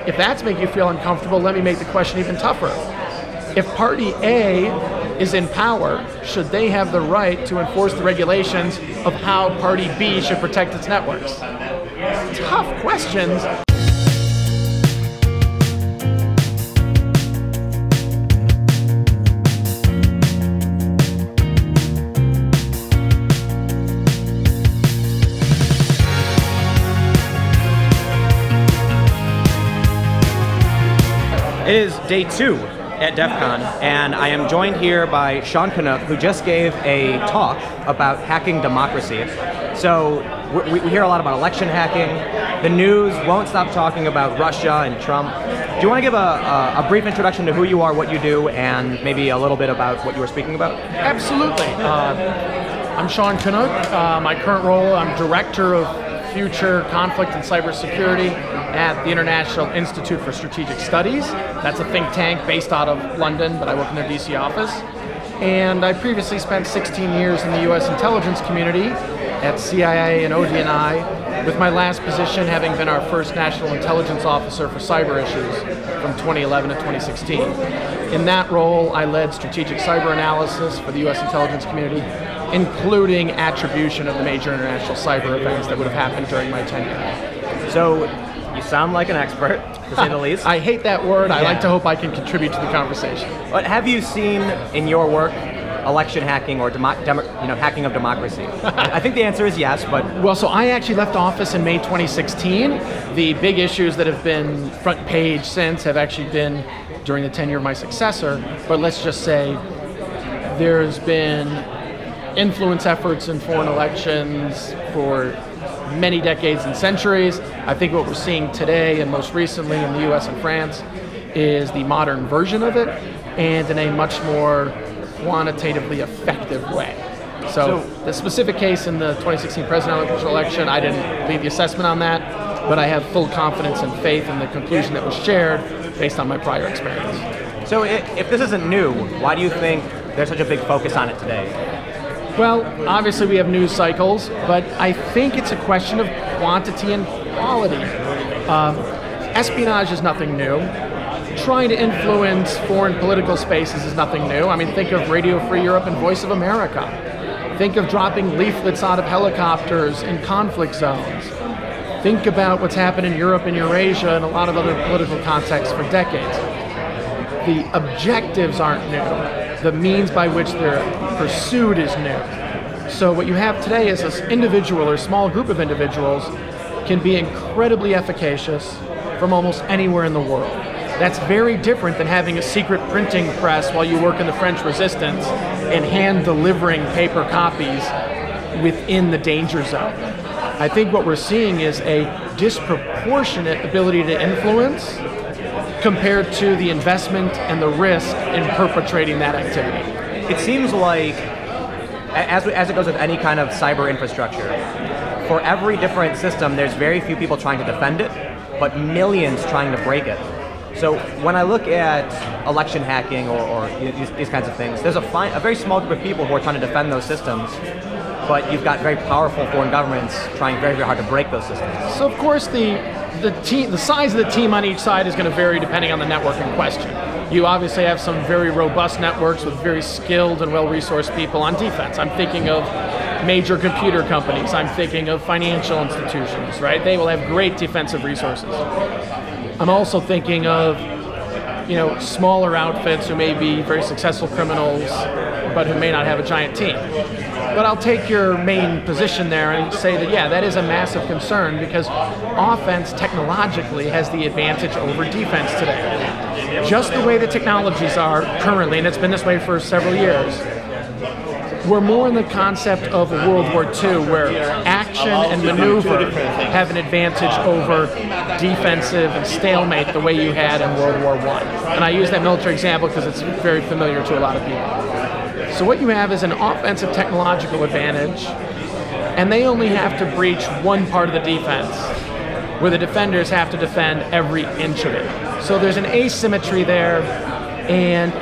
if that's making you feel uncomfortable, let me make the question even tougher. If Party A is in power, should they have the right to enforce the regulations of how Party B should protect its networks? Tough questions. It is day 2 at DEF CON, and I am joined here by Sean Kanuck, who just gave a talk about hacking democracy. So we hear a lot about election hacking. The news won't stop talking about Russia and Trump. Do you want to give a brief introduction to who you are, what you do, and maybe a little bit about what you were speaking about? Absolutely. I'm Sean Kanuck. My current role, I'm Director of Future Conflict and Cybersecurity at the International Institute for Strategic Studies. That's a think tank based out of London, but I work in their DC office. And I previously spent 16 years in the US intelligence community at CIA and ODNI, with my last position having been our first national intelligence officer for cyber issues from 2011 to 2016. In that role, I led strategic cyber analysis for the US intelligence community, including attribution of the major international cyber events that would have happened during my tenure. So you sound like an expert, to say the least. I hate that word. I like to hope I can contribute to the conversation. But have you seen in your work election hacking or hacking of democracy? I think the answer is yes, but... Well, so I actually left office in May 2016. The big issues that have been front page since have actually been during the tenure of my successor. But let's just say there's been influence efforts in foreign elections for many decades and centuries. I think what we're seeing today and most recently in the US and France is the modern version of it, and in a much more quantitatively effective way. So the specific case in the 2016 presidential election, I didn't lead the assessment on that, but I have full confidence and faith in the conclusion that was shared based on my prior experience. So if this isn't new, why do you think there's such a big focus on it today? Well, obviously we have news cycles, but I think it's a question of quantity and quality. Espionage is nothing new. Trying to influence foreign political spaces is nothing new. I mean, think of Radio Free Europe and Voice of America. Think of dropping leaflets out of helicopters in conflict zones. Think about what's happened in Europe and Eurasia and a lot of other political contexts for decades. The objectives aren't new. The means by which they're pursued is new. So what you have today is this individual or small group of individuals can be incredibly efficacious from almost anywhere in the world. That's very different than having a secret printing press while you work in the French Resistance and hand delivering paper copies within the danger zone. I think what we're seeing is a disproportionate ability to influence compared to the investment and the risk in perpetrating that activity. It seems like, as it goes with any kind of cyber infrastructure, for every different system, there's very few people trying to defend it, but millions trying to break it. So when I look at election hacking or these kinds of things, there's a very small group of people who are trying to defend those systems, but you've got very powerful foreign governments trying very, very hard to break those systems. So of course the size of the team on each side is going to vary depending on the network in question. You obviously have some very robust networks with very skilled and well-resourced people on defense. I'm thinking of major computer companies. I'm thinking of financial institutions, right? They will have great defensive resources. I'm also thinking of, smaller outfits who may be very successful criminals, but who may not have a giant team. But I'll take your main position there and say that, yeah, that is a massive concern because offense technologically has the advantage over defense today. Just the way the technologies are currently, and it's been this way for several years, we're more in the concept of World War II, where action and maneuver have an advantage over defensive and stalemate the way you had in World War I. And I use that military example because it's very familiar to a lot of people. So what you have is an offensive technological advantage, and they only have to breach one part of the defense, where the defenders have to defend every inch of it. So there's an asymmetry there, and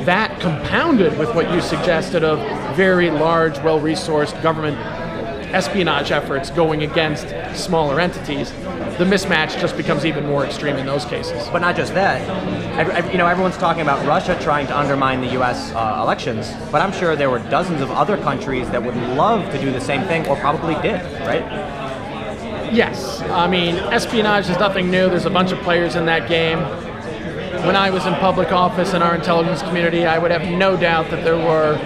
that compounded with what you suggested of very large, well-resourced government espionage efforts going against smaller entities, the mismatch just becomes even more extreme in those cases. But not just that. Everyone's talking about Russia trying to undermine the U.S. Elections, but I'm sure there were dozens of other countries that would love to do the same thing, or probably did, right? Yes. I mean, espionage is nothing new. There's a bunch of players in that game. When I was in public office in our intelligence community, I would have no doubt that there were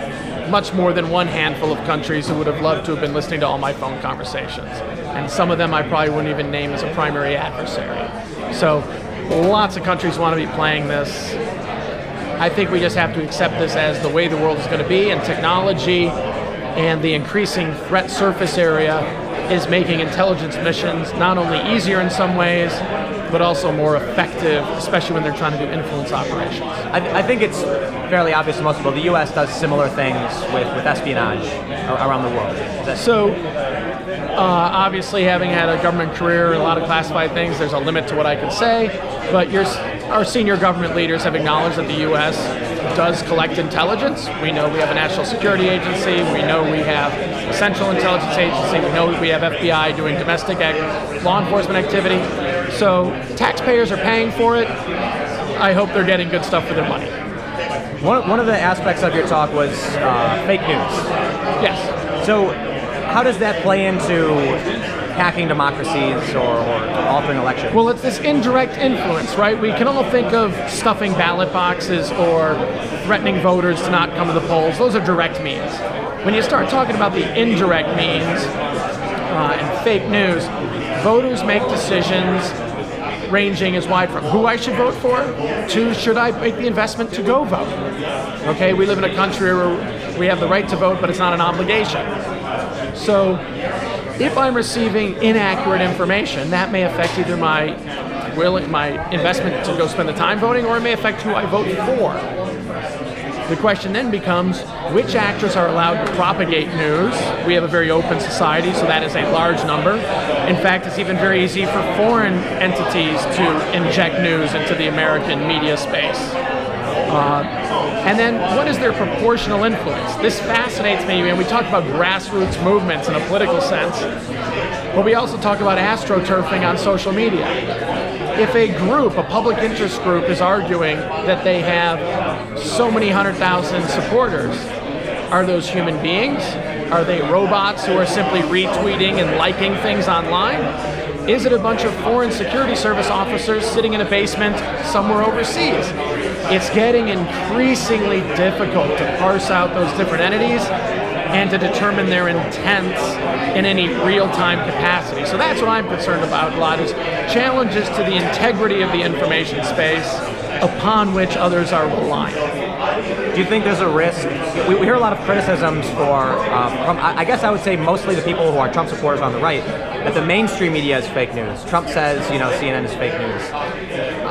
much more than one handful of countries who would have loved to have been listening to all my phone conversations. And some of them I probably wouldn't even name as a primary adversary. So lots of countries want to be playing this. I think we just have to accept this as the way the world is going to be, and technology and the increasing threat surface area is making intelligence missions not only easier in some ways, but also more effective, especially when they're trying to do influence operations. I think it's fairly obvious to most people. The U.S. does similar things with espionage around the world. So, obviously, having had a government career, a lot of classified things, there's a limit to what I can say, but our senior government leaders have acknowledged that the U.S. does collect intelligence. We know we have a national security agency. We know we have a central intelligence agency. We know we have FBI doing domestic law enforcement activity. So taxpayers are paying for it. I hope they're getting good stuff for their money. One of the aspects of your talk was fake news. Yes. So how does that play into hacking democracies or altering elections? Well, it's this indirect influence, right? We can all think of stuffing ballot boxes or threatening voters to not come to the polls. Those are direct means. When you start talking about the indirect means and fake news, voters make decisions ranging as wide from who I should vote for to should I make the investment to go vote. Okay, we live in a country where we have the right to vote, but it's not an obligation. So if I'm receiving inaccurate information, that may affect either my investment to go spend the time voting, or it may affect who I vote for. The question then becomes, which actors are allowed to propagate news? We have a very open society, so that is a large number. In fact, it's even very easy for foreign entities to inject news into the American media space. And then, what is their proportional influence? This fascinates me, and we talk about grassroots movements in a political sense, but we also talk about astroturfing on social media. If a group, a public interest group, is arguing that they have so many 100,000 supporters, are those human beings? Are they robots who are simply retweeting and liking things online? Is it a bunch of foreign security service officers sitting in a basement somewhere overseas? It's getting increasingly difficult to parse out those different entities and to determine their intent in any real-time capacity. So that's what I'm concerned about a lot, is challenges to the integrity of the information space upon which others are reliant. Do you think there's a risk? We hear a lot of criticisms from, I guess I would say mostly the people who are Trump supporters on the right, that the mainstream media is fake news. Trump says, CNN is fake news.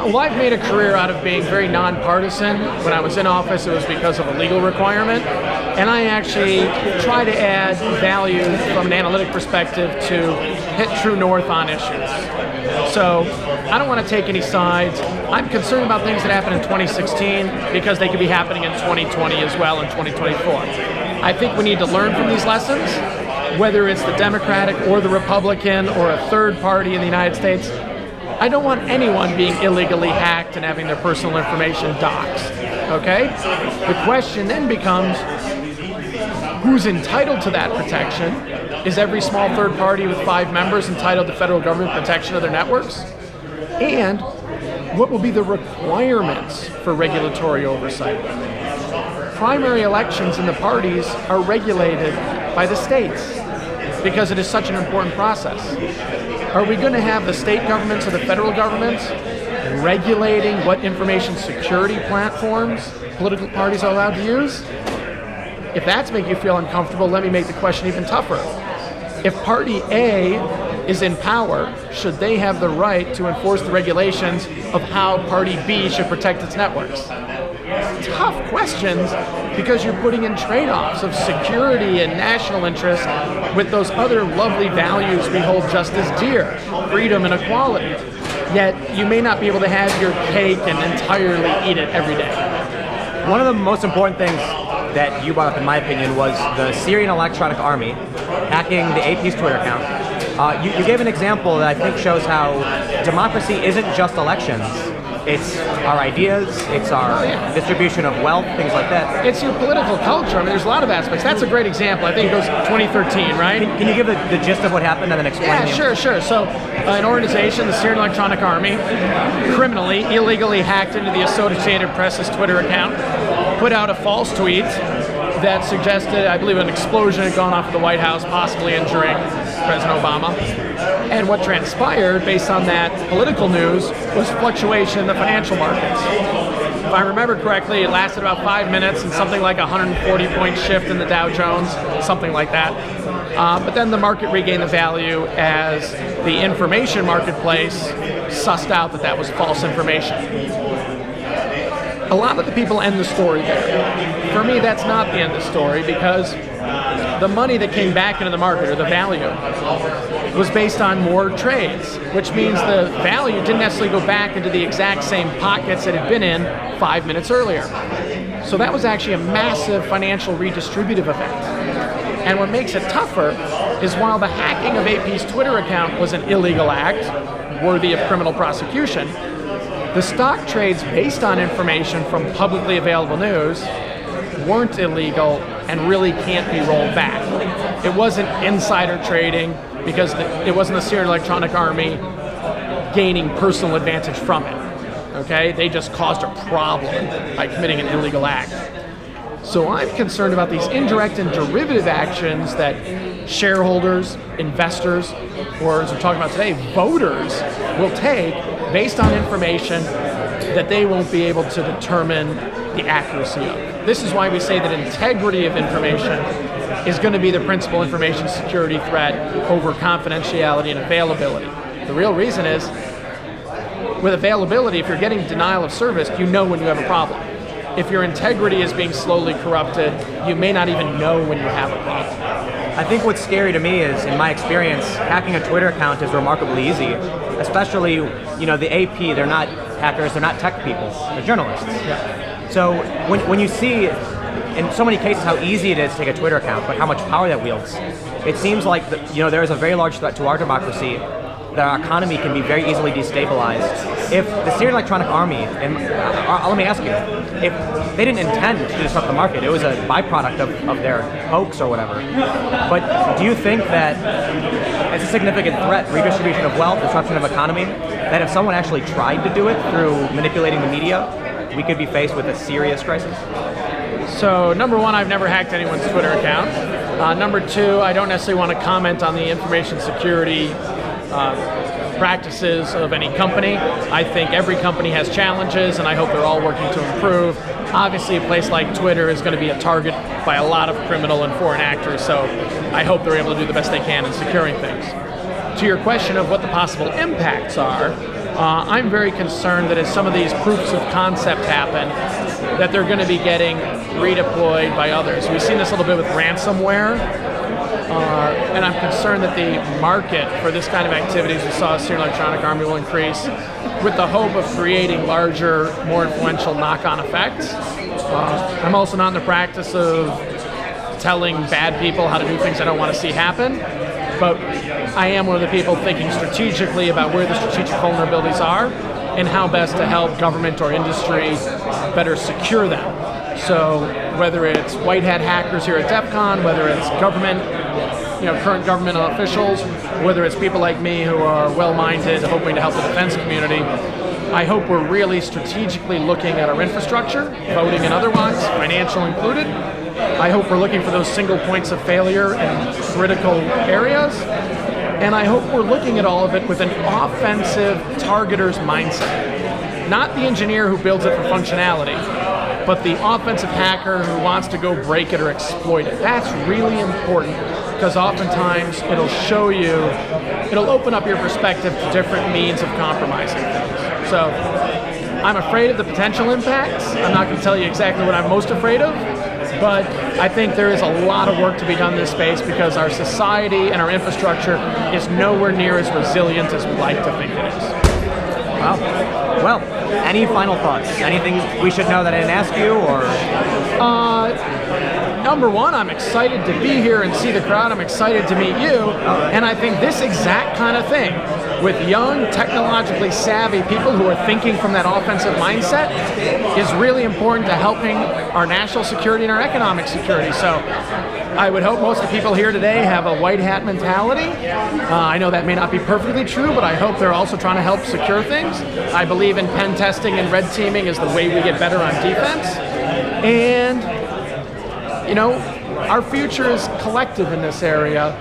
Well, I've made a career out of being very nonpartisan. When I was in office, it was because of a legal requirement. And I actually try to add value from an analytic perspective to hit true north on issues. So I don't want to take any sides. I'm concerned about things that happened in 2016 because they could be happening in 2020 as well, in 2024. I think we need to learn from these lessons, whether it's the Democratic or the Republican or a third party in the United States. I don't want anyone being illegally hacked and having their personal information doxxed, okay? The question then becomes, who's entitled to that protection? Is every small third party with 5 members entitled to federal government protection of their networks? And what will be the requirements for regulatory oversight? Primary elections in the parties are regulated by the states because it is such an important process. Are we going to have the state governments or the federal governments regulating what information security platforms political parties are allowed to use? If that's making you feel uncomfortable, let me make the question even tougher. If Party A is in power, should they have the right to enforce the regulations of how Party B should protect its networks? Tough questions, because you're putting in trade-offs of security and national interest with those other lovely values we hold just as dear, freedom and equality. Yet you may not be able to have your cake and entirely eat it every day. One of the most important things that you brought up, in my opinion, was the Syrian Electronic Army hacking the AP's Twitter account. You gave an example that I think shows how democracy isn't just elections. It's our ideas, it's our distribution of wealth, things like that. It's your political culture. I mean, there's a lot of aspects. That's a great example. I think it goes 2013, right? Can you give the gist of what happened and then explain? Yeah, sure. So, an organization, the Syrian Electronic Army, criminally, illegally hacked into the Associated Press's Twitter account, put out a false tweet that suggested, I believe, an explosion had gone off at the White House, possibly injuring President Obama. And what transpired, based on that political news, was fluctuation in the financial markets. If I remember correctly, it lasted about 5 minutes and something like a 140-point shift in the Dow Jones, something like that. But then the market regained the value as the information marketplace sussed out that that was false information. A lot of the people end the story there. For me, that's not the end of the story, because the money that came back into the market, or the value, was based on more trades, which means the value didn't necessarily go back into the exact same pockets it had been in 5 minutes earlier. So that was actually a massive financial redistributive event. And what makes it tougher is, while the hacking of AP's Twitter account was an illegal act, worthy of criminal prosecution, the stock trades based on information from publicly available news weren't illegal and really can't be rolled back. It wasn't insider trading, because it wasn't the Syrian Electronic Army gaining personal advantage from it. Okay? They just caused a problem by committing an illegal act. So I'm concerned about these indirect and derivative actions that shareholders, investors, or as we're talking about today, voters will take based on information that they won't be able to determine the accuracy of. This is why we say that integrity of information is going to be the principal information security threat over confidentiality and availability. The real reason is, with availability, if you're getting denial of service, you know when you have a problem. If your integrity is being slowly corrupted, you may not even know when you have a problem. I think what's scary to me is, in my experience, hacking a Twitter account is remarkably easy. Especially, the AP, they're not hackers, they're not tech people, they're journalists. Yeah. So when you see, in so many cases, how easy it is to take a Twitter account, but how much power that wields, it seems like there is a very large threat to our democracy, that our economy can be very easily destabilized. If the Syrian Electronic Army, and let me ask you, if they didn't intend to disrupt the market, it was a byproduct of their hoax or whatever, but do you think that it's a significant threat, redistribution of wealth, disruption of economy, that if someone actually tried to do it through manipulating the media, we could be faced with a serious crisis? So, number one, I've never hacked anyone's Twitter account. Number two, I don't necessarily want to comment on the information security practices of any company. I think every company has challenges, and I hope they're all working to improve. Obviously, a place like Twitter is going to be a target by a lot of criminal and foreign actors, so I hope they're able to do the best they can in securing things. To your question of what the possible impacts are, I'm very concerned that as some of these proofs of concept happen, that they're going to be getting redeployed by others. We've seen this a little bit with ransomware, and I'm concerned that the market for this kind of activities, we saw Syrian Electronic Army, will increase, with the hope of creating larger, more influential knock-on effects. I'm also not in the practice of telling bad people how to do things I don't want to see happen, but I am one of the people thinking strategically about where the strategic vulnerabilities are and how best to help government or industry better secure them. So whether it's white hat hackers here at DEF CON, whether it's government, current government officials, whether it's people like me who are well-minded, hoping to help the defense community, I hope we're really strategically looking at our infrastructure, voting and otherwise, financial included. I hope we're looking for those single points of failure in critical areas. And I hope we're looking at all of it with an offensive targeter's mindset. Not the engineer who builds it for functionality, but the offensive hacker who wants to go break it or exploit it. That's really important, because oftentimes it'll show you, it'll open up your perspective to different means of compromising things. So I'm afraid of the potential impacts. I'm not going to tell you exactly what I'm most afraid of, but I think there is a lot of work to be done in this space, because our society and our infrastructure is nowhere near as resilient as we'd like to think it is. Wow. Well, Any final thoughts? Anything we should know that I didn't ask you, or? Number one, I'm excited to be here and see the crowd. I'm excited to meet you. And I think this exact kind of thing, with young, technologically savvy people who are thinking from that offensive mindset, is really important to helping our national security and our economic security. So I would hope most of the people here today have a white hat mentality. I know that may not be perfectly true, but I hope they're also trying to help secure things. I believe in pen testing and red teaming is the way we get better on defense. And you know, our future is collective in this area.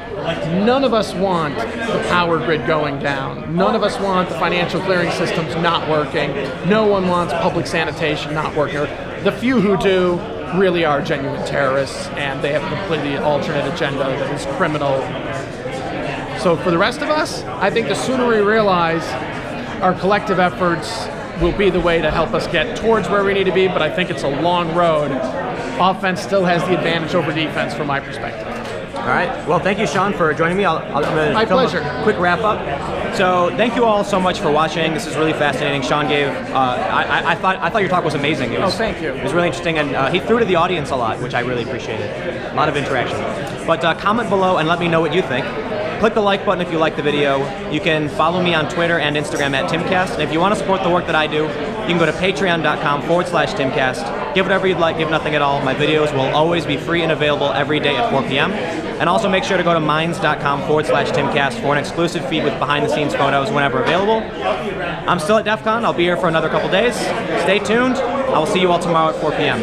None of us want the power grid going down. None of us want the financial clearing systems not working. No one wants public sanitation not working. The few who do really are genuine terrorists, and they have a completely alternate agenda that is criminal. So for the rest of us, I think the sooner we realize our collective efforts will be the way to help us get towards where we need to be, but I think it's a long road. Offense still has the advantage over defense from my perspective. All right. Well, thank you, Sean, for joining me. I'm going My to film pleasure. a quick wrap up. So thank you all so much for watching. This is really fascinating. Sean gave, I thought your talk was amazing. It was, thank you. It was really interesting, and he threw to the audience a lot, which I really appreciated. A lot of interaction. But comment below and let me know what you think. Click the like button if you like the video. You can follow me on Twitter and Instagram at Timcast. And if you want to support the work that I do, you can go to patreon.com/Timcast. Give whatever you'd like, give nothing at all. My videos will always be free and available every day at 4 p.m. And also make sure to go to minds.com/Timcast for an exclusive feed with behind-the-scenes photos whenever available. I'm still at DEF CON. I'll be here for another couple days. Stay tuned. I will see you all tomorrow at 4 p.m.